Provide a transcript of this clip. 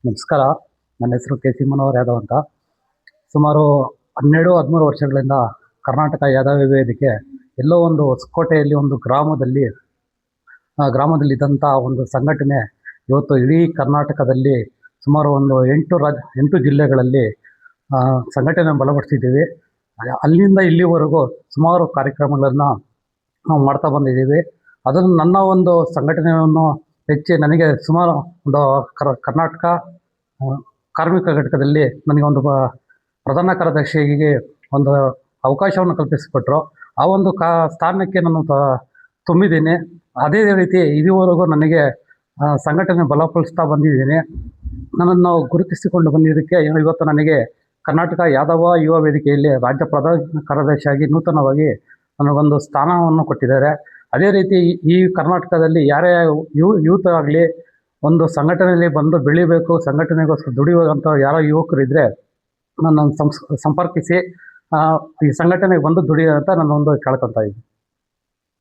ನಮಸ್ಕಾರ. ನನ್ನ ಹೆಸರು ಕೆ.ಸಿ. ಮನೋಹರ್ ಯಾದವ್ ಅಂತ. ಸುಮಾರು 12-13 ವರ್ಷಗಳಿಂದ ಕರ್ನಾಟಕ ಯಾದವ ವೇದಿಕೆ ಎಲ್ಲೋ ಒಂದು ಹೊಸಕೋಟೆಯಲ್ಲಿ ಒಂದು ಗ್ರಾಮದಲ್ಲಿದ್ದಂಥ ಒಂದು ಸಂಘಟನೆ ಇವತ್ತು ಇಡೀ ಕರ್ನಾಟಕದಲ್ಲಿ ಸುಮಾರು ಒಂದು 8 ಜಿಲ್ಲೆಗಳಲ್ಲಿ ಸಂಘಟನೆ ಬಲಪಡಿಸಿದ್ದೀವಿ. ಅಲ್ಲಿಂದ ಇಲ್ಲಿವರೆಗೂ ಸುಮಾರು ಕಾರ್ಯಕ್ರಮಗಳನ್ನು ನಾವು ಮಾಡ್ತಾ ಬಂದಿದ್ದೀವಿ. ಅದನ್ನು ನನ್ನ ಒಂದು ಸಂಘಟನೆಯನ್ನು ಹೆಚ್ಚಿ ನನಗೆ ಸುಮಾರು ಒಂದು ಕರ್ನಾಟಕ ಕಾರ್ಮಿಕ ಘಟಕದಲ್ಲಿ ನನಗೆ ಒಂದು ಪ್ರಧಾನ ಕಾರ್ಯದರ್ಶಿಗೆ ಒಂದು ಅವಕಾಶವನ್ನು ಕಲ್ಪಿಸಿಕೊಟ್ರು. ಆ ಒಂದು ಸ್ಥಾನಕ್ಕೆ ನಾನು ತುಂಬಿದ್ದೀನಿ. ಅದೇ ರೀತಿ ಇದುವರೆಗೂ ನನಗೆ ಸಂಘಟನೆ ಬಲಪಡಿಸ್ತಾ ಬಂದಿದ್ದೀನಿ. ನನ್ನನ್ನು ಗುರುತಿಸಿಕೊಂಡು ಬಂದಿದ್ದಕ್ಕೆ ಇವತ್ತು ನನಗೆ ಕರ್ನಾಟಕ ಯಾದವ ಯುವ ವೇದಿಕೆಯಲ್ಲಿ ರಾಜ್ಯ ಪ್ರಧಾನ ಕಾರ್ಯದರ್ಶಿಯಾಗಿ ನೂತನವಾಗಿ ನನಗೊಂದು ಸ್ಥಾನವನ್ನು ಕೊಟ್ಟಿದ್ದಾರೆ. ಅದೇ ರೀತಿ ಈ ಕರ್ನಾಟಕದಲ್ಲಿ ಯಾರೇ ಯೂತ್ ಆಗಲಿ ಒಂದು ಸಂಘಟನೆಯಲ್ಲಿ ಬಂದು ಬೆಳಿಬೇಕು, ಸಂಘಟನೆಗೋಸ್ಕರ ದುಡಿಯುವಂಥ ಯಾರೋ ಯುವಕರಿದ್ದರೆ ನನ್ನನ್ನು ಸಂಪರ್ಕಿಸಿ ಈ ಸಂಘಟನೆಗೆ ಬಂದು ದುಡಿಯೋ ಅಂತ ನಾನೊಂದು ಕೇಳ್ಕೊತಾ ಇದ್ದೀನಿ.